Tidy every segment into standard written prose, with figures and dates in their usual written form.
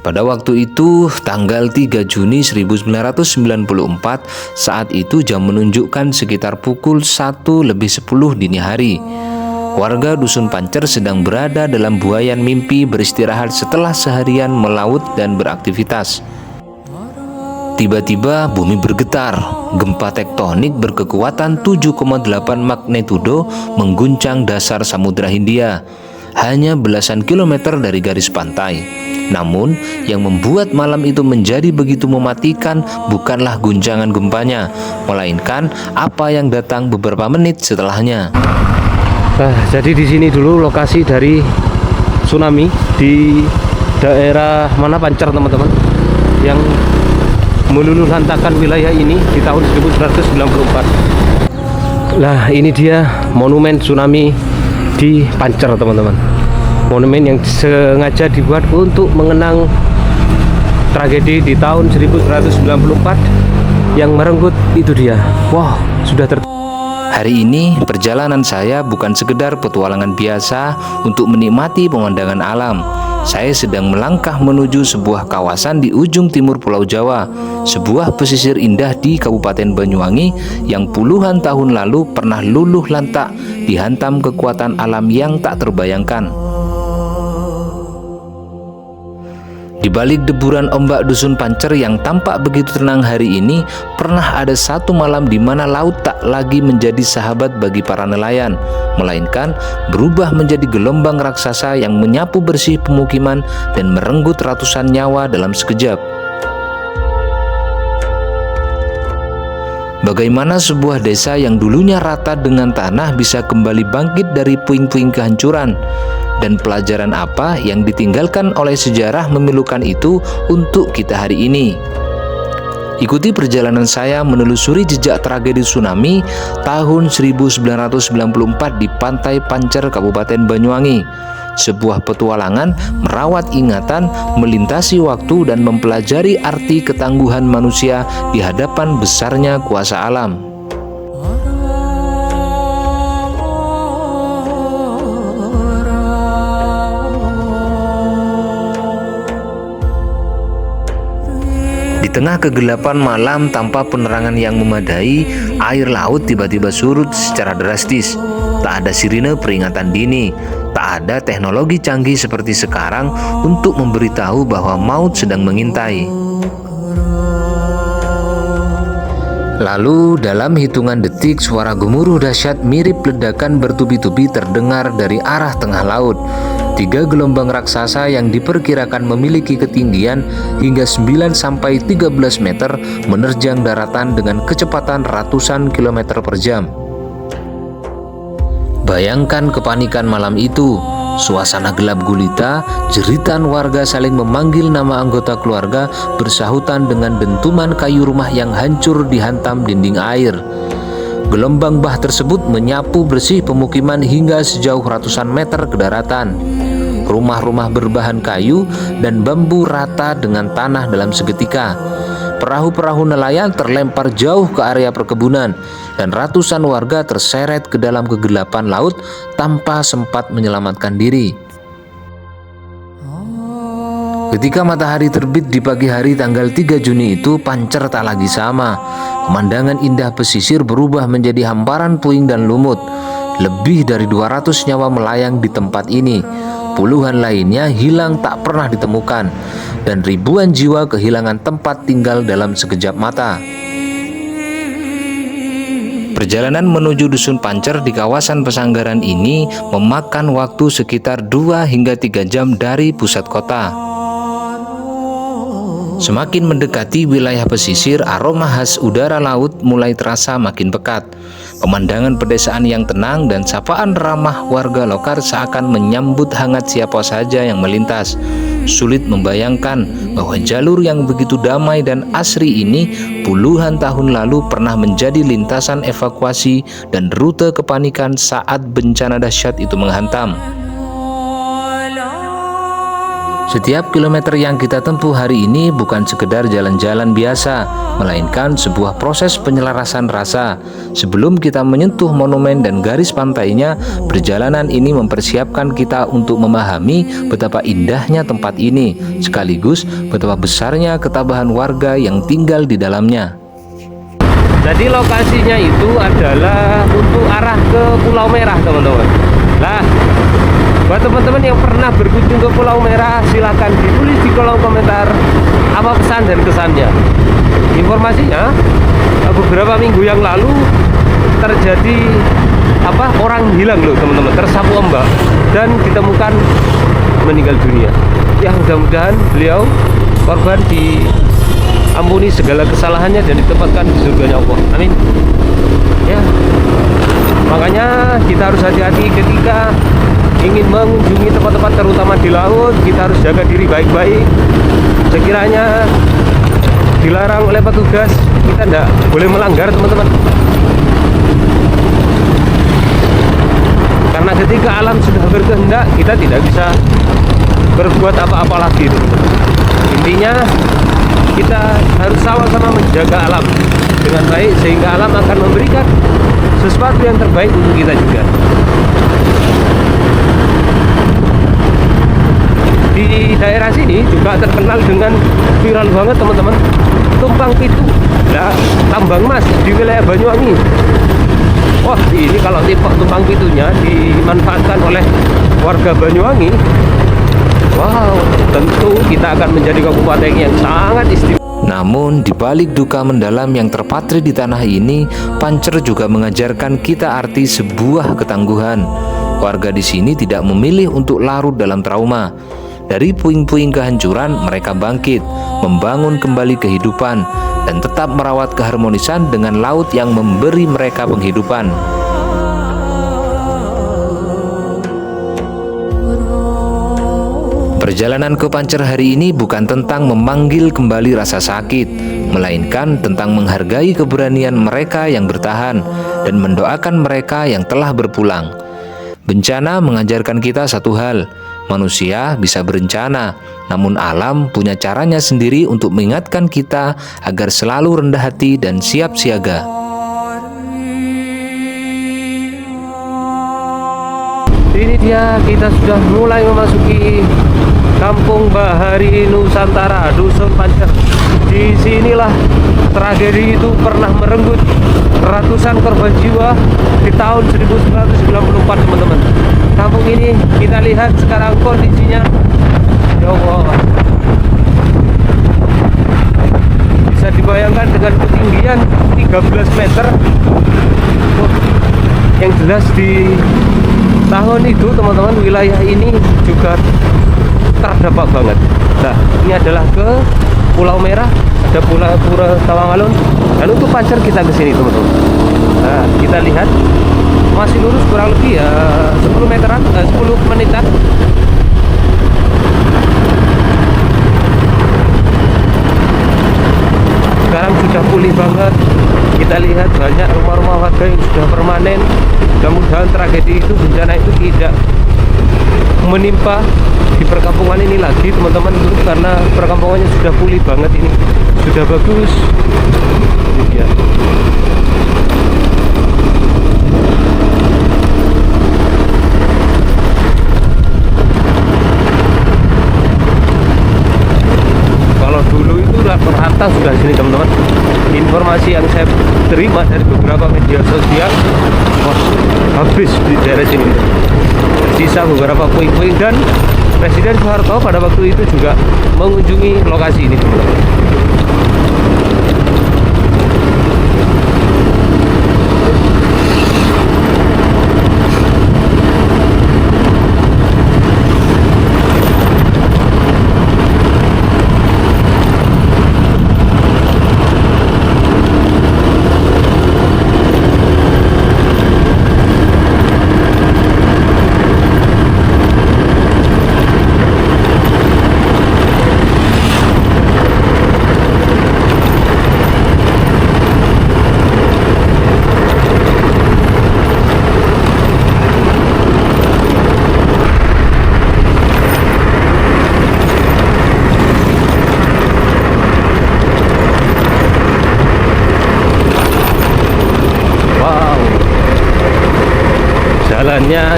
Pada waktu itu tanggal 3 Juni 1994, saat itu jam menunjukkan sekitar pukul 1:10 dini hari. Warga Dusun Pancer sedang berada dalam buayan mimpi beristirahat setelah seharian melaut dan beraktivitas. Tiba-tiba bumi bergetar. Gempa tektonik berkekuatan 7,8 magnitudo mengguncang dasar Samudra Hindia, hanya belasan kilometer dari garis pantai. Namun, yang membuat malam itu menjadi begitu mematikan bukanlah guncangan gempanya, melainkan apa yang datang beberapa menit setelahnya. Jadi di sini dulu lokasi dari tsunami di daerah mana Pancer, teman-teman, yang meluluh lantakan wilayah ini di tahun 1994. Nah, ini dia monumen tsunami di Pancer, teman-teman. Monumen yang sengaja dibuat untuk mengenang tragedi di tahun 1994 yang merenggut itu dia. Wow, sudah Hari ini perjalanan saya bukan sekedar petualangan biasa untuk menikmati pemandangan alam. Saya sedang melangkah menuju sebuah kawasan di ujung timur Pulau Jawa, sebuah pesisir indah di Kabupaten Banyuwangi yang puluhan tahun lalu pernah luluh lantak dihantam kekuatan alam yang tak terbayangkan. Di balik deburan ombak Dusun Pancer yang tampak begitu tenang hari ini, pernah ada satu malam di mana laut tak lagi menjadi sahabat bagi para nelayan, melainkan berubah menjadi gelombang raksasa yang menyapu bersih pemukiman dan merenggut ratusan nyawa dalam sekejap. Bagaimana sebuah desa yang dulunya rata dengan tanah bisa kembali bangkit dari puing-puing kehancuran? Dan pelajaran apa yang ditinggalkan oleh sejarah memilukan itu untuk kita hari ini? Ikuti perjalanan saya menelusuri jejak tragedi tsunami tahun 1994 di Pantai Pancer, Kabupaten Banyuwangi. Sebuah petualangan merawat ingatan, melintasi waktu, dan mempelajari arti ketangguhan manusia di hadapan besarnya kuasa alam. Di tengah kegelapan malam tanpa penerangan yang memadai, air laut tiba-tiba surut secara drastis. Tak ada sirine peringatan dini, tak ada teknologi canggih seperti sekarang untuk memberitahu bahwa maut sedang mengintai. Lalu dalam hitungan detik suara gemuruh dahsyat mirip ledakan bertubi-tubi terdengar dari arah tengah laut. 3 gelombang raksasa yang diperkirakan memiliki ketinggian hingga 9-13 meter menerjang daratan dengan kecepatan ratusan kilometer per jam. Bayangkan kepanikan malam itu. Suasana gelap gulita, jeritan warga saling memanggil nama anggota keluarga bersahutan dengan dentuman kayu rumah yang hancur dihantam dinding air. Gelombang bah tersebut menyapu bersih pemukiman hingga sejauh ratusan meter ke daratan. Rumah-rumah berbahan kayu dan bambu rata dengan tanah dalam seketika. Perahu-perahu nelayan terlempar jauh ke area perkebunan dan ratusan warga terseret ke dalam kegelapan laut tanpa sempat menyelamatkan diri. Ketika matahari terbit di pagi hari tanggal 3 Juni itu, Pancer tak lagi sama. Pemandangan indah pesisir berubah menjadi hamparan puing dan lumut. Lebih dari 200 nyawa melayang di tempat ini. Puluhan lainnya hilang tak pernah ditemukan, dan ribuan jiwa kehilangan tempat tinggal dalam sekejap mata. Perjalanan menuju Dusun Pancer di kawasan Pesanggaran ini memakan waktu sekitar 2 hingga 3 jam dari pusat kota. Semakin mendekati wilayah pesisir, aroma khas udara laut mulai terasa makin pekat. Pemandangan pedesaan yang tenang dan sapaan ramah warga lokal seakan menyambut hangat siapa saja yang melintas. Sulit membayangkan bahwa jalur yang begitu damai dan asri ini puluhan tahun lalu pernah menjadi lintasan evakuasi dan rute kepanikan saat bencana dahsyat itu menghantam. Setiap kilometer yang kita tempuh hari ini bukan sekedar jalan-jalan biasa, melainkan sebuah proses penyelarasan rasa. Sebelum kita menyentuh monumen dan garis pantainya, perjalanan ini mempersiapkan kita untuk memahami betapa indahnya tempat ini, sekaligus betapa besarnya ketabahan warga yang tinggal di dalamnya. Jadi lokasinya itu adalah untuk arah ke Pulau Merah, teman-teman. Nah, buat teman-teman yang pernah berkunjung ke Pulau Merah, silakan ditulis di kolom komentar apa pesan dan kesannya. Informasinya, beberapa minggu yang lalu terjadi orang hilang loh, teman-teman, tersapu ombak dan ditemukan meninggal dunia. Ya, mudah-mudahan beliau korban diampuni segala kesalahannya dan ditempatkan di surganya Allah. Amin. Ya, makanya kita harus hati-hati ketika ingin mengunjungi tempat-tempat terutama di laut. Kita harus jaga diri baik-baik. Sekiranya dilarang oleh petugas, kita tidak boleh melanggar, teman-teman. Karena ketika alam sudah berkehendak, kita tidak bisa berbuat apa-apa lagi, teman-teman. Intinya kita harus sama-sama menjaga alam dengan baik, sehingga alam akan memberikan sesuatu yang terbaik untuk kita juga. Di daerah sini juga terkenal dengan viral banget, teman-teman, tumpang pitu. Nah, tambang emas di wilayah Banyuwangi. Wah, ini kalau tumpang pitunya dimanfaatkan oleh warga Banyuwangi, wow, tentu kita akan menjadi kabupaten yang sangat istimewa. Namun, di balik duka mendalam yang terpatri di tanah ini, Pancer juga mengajarkan kita arti sebuah ketangguhan. Warga di sini tidak memilih untuk larut dalam trauma. Dari puing-puing kehancuran, mereka bangkit, membangun kembali kehidupan, dan tetap merawat keharmonisan dengan laut yang memberi mereka penghidupan. Perjalanan ke Pancer hari ini bukan tentang memanggil kembali rasa sakit, melainkan tentang menghargai keberanian mereka yang bertahan dan mendoakan mereka yang telah berpulang. Bencana mengajarkan kita satu hal, manusia bisa berencana, namun alam punya caranya sendiri untuk mengingatkan kita agar selalu rendah hati dan siap siaga. Ini dia, kita sudah mulai memasuki Kampung Bahari Nusantara, Dusun Pancer. Di sinilah tragedi itu pernah merenggut ratusan korban jiwa di tahun 1994, teman-teman. Kampung ini kita lihat sekarang kondisinya, ya Allah, bisa dibayangkan dengan ketinggian 13 meter. Yang jelas di tahun itu, teman-teman, wilayah ini juga terdampak banget. Nah, ini adalah ke Pulau Merah, ada Pura Tawangalun, dan untuk Pancer kita ke sini, teman-teman. Nah, kita lihat masih lurus kurang lebih ya 10 meteran, 10 menitan. Sekarang sudah pulih banget. Kita lihat banyak rumah-rumah warga yang sudah permanen. Mudah-mudahan tragedi itu, bencana itu tidak menimpa di perkampungan ini lagi, teman-teman, karena perkampungannya sudah pulih banget, ini sudah bagus. Ini dia. Kalau dulu itu rata-rata sudah sini, teman-teman. Informasi yang saya terima dari beberapa media sosial, wah, habis di daerah sini. Tersisa beberapa puing-puing, dan Presiden Soeharto pada waktu itu juga mengunjungi lokasi ini, teman-teman.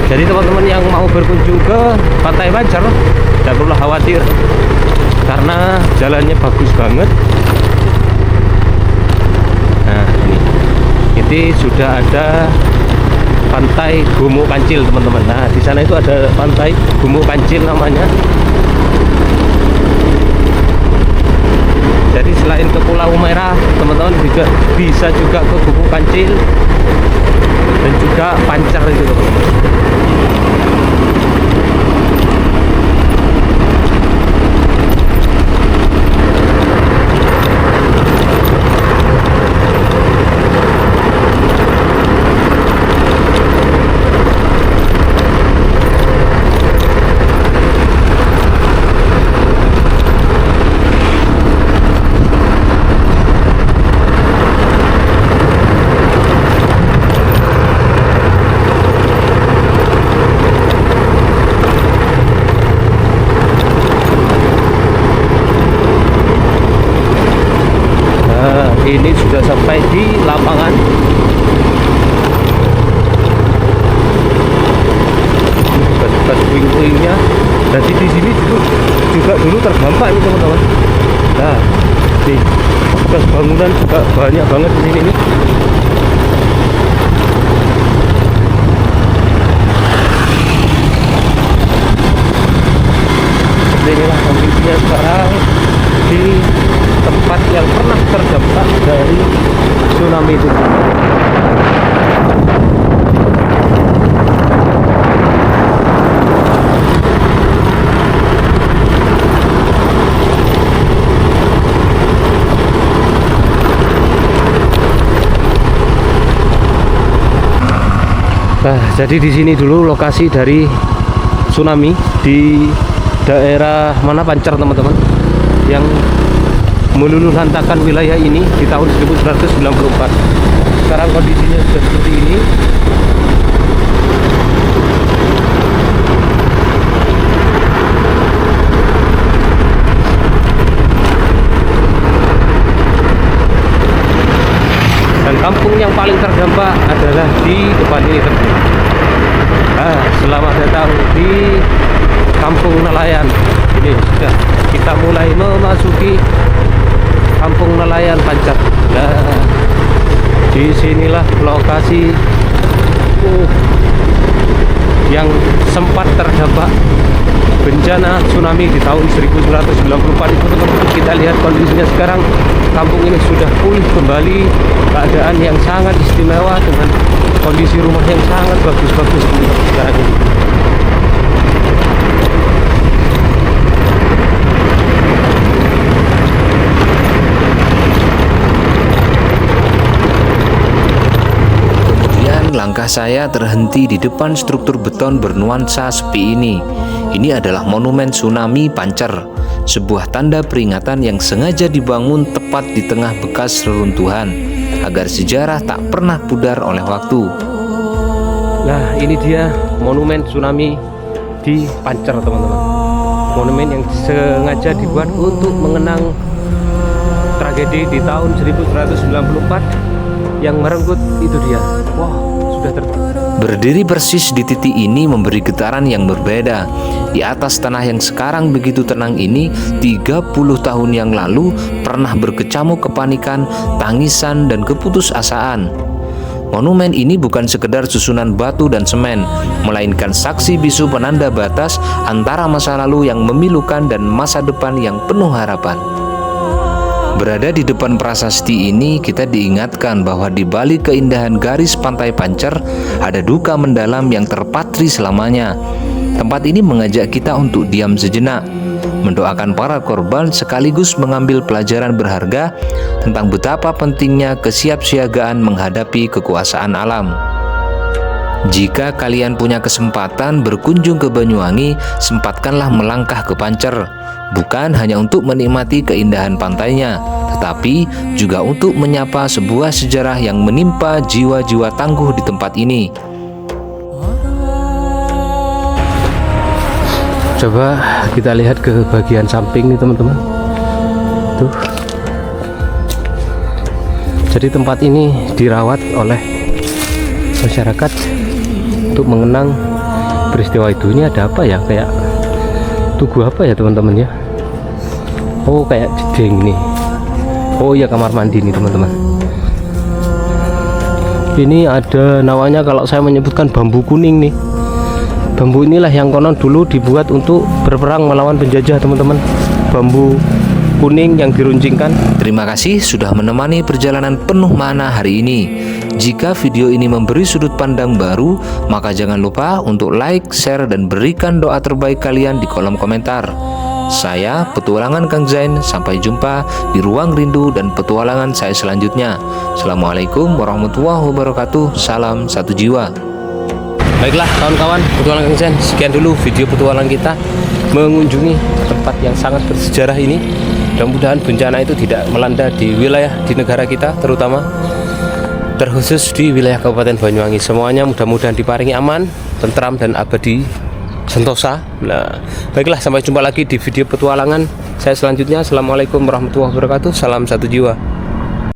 Jadi teman-teman yang mau berkunjung ke Pantai Pancer tidak perlu khawatir karena jalannya bagus banget. Nah ini sudah ada Pantai Gumuk Kancil teman-teman. Nah di sana itu ada Pantai Gumuk Kancil namanya. Jadi selain ke Pulau Merah, teman-teman juga bisa juga ke Gumuk Kancil dan juga Pancer itu teman-teman. Ini sudah sampai di lapangan. Bekas puing-puingnya. Jadi di sini juga dulu terdampak ini teman-teman. Nah, nih bekas bangunan juga banyak banget di sini nih. Seperti inilah kondisinya sekarang di tempat yang pernah terdampak dari tsunami itu. Nah, jadi di sini dulu lokasi dari tsunami di daerah mana Pancer teman-teman, yang meluluh lantakan wilayah ini di tahun 1994. Sekarang kondisinya sudah seperti ini. Dan kampung yang paling terdampak adalah di depan ini teman-teman. Nah, selamat datang di Kampung Nelayan. Ini sudah kita mulai memasuki Kampung Nelayan Pancer. Nah, disinilah lokasi yang sempat terdampak bencana tsunami di tahun 1994 itu teman-teman. Kita lihat kondisinya sekarang, kampung ini sudah pulih kembali, keadaan yang sangat istimewa dengan kondisi rumah yang sangat bagus-bagus sekarang ini. Langkah saya terhenti di depan struktur beton bernuansa sepi ini. Ini adalah monumen tsunami Pancer, sebuah tanda peringatan yang sengaja dibangun tepat di tengah bekas reruntuhan, agar sejarah tak pernah pudar oleh waktu. Nah, ini dia monumen tsunami di Pancer teman-teman. Monumen yang sengaja dibuat untuk mengenang tragedi di tahun 1994 yang merenggut itu dia. Wow. Berdiri persis di titik ini memberi getaran yang berbeda. Di atas tanah yang sekarang begitu tenang ini, 30 tahun yang lalu pernah berkecamuk kepanikan, tangisan, dan keputusasaan. Monumen ini bukan sekedar susunan batu dan semen, melainkan saksi bisu penanda batas antara masa lalu yang memilukan dan masa depan yang penuh harapan. Berada di depan prasasti ini, kita diingatkan bahwa di balik keindahan garis pantai Pancer ada duka mendalam yang terpatri selamanya. Tempat ini mengajak kita untuk diam sejenak, mendoakan para korban sekaligus mengambil pelajaran berharga tentang betapa pentingnya kesiapsiagaan menghadapi kekuasaan alam. Jika kalian punya kesempatan berkunjung ke Banyuwangi, sempatkanlah melangkah ke Pancer. Bukan hanya untuk menikmati keindahan pantainya, tetapi juga untuk menyapa sebuah sejarah yang menimpa jiwa-jiwa tangguh di tempat ini. Coba kita lihat ke bagian samping nih teman-teman. Tuh. Jadi tempat ini dirawat oleh masyarakat untuk mengenang peristiwa itu. Ini ada apa ya, kayak tugu apa ya teman-teman ya? Oh, kayak jeding nih. Oh iya, kamar mandi nih teman-teman. Ini ada namanya, kalau saya menyebutkan bambu kuning nih. Bambu inilah yang konon dulu dibuat untuk berperang melawan penjajah teman-teman. Bambu kuning yang diruncingkan. Terima kasih sudah menemani perjalanan penuh makna hari ini. Jika video ini memberi sudut pandang baru, maka jangan lupa untuk like, share, dan berikan doa terbaik kalian di kolom komentar. Saya Petualangan Kang Zain, sampai jumpa di ruang rindu dan petualangan saya selanjutnya. Assalamualaikum warahmatullahi wabarakatuh. Salam satu jiwa. Baiklah kawan-kawan, Petualangan Kang Zain, sekian dulu video petualangan kita mengunjungi tempat yang sangat bersejarah ini. Mudah-mudahan bencana itu tidak melanda di wilayah di negara kita, terutama terkhusus di wilayah Kabupaten Banyuwangi. Semuanya mudah-mudahan diparingi aman, tentram, dan abadi sentosa. Nah, baiklah, sampai jumpa lagi di video petualangan saya selanjutnya. Assalamualaikum warahmatullahi wabarakatuh. Salam satu jiwa.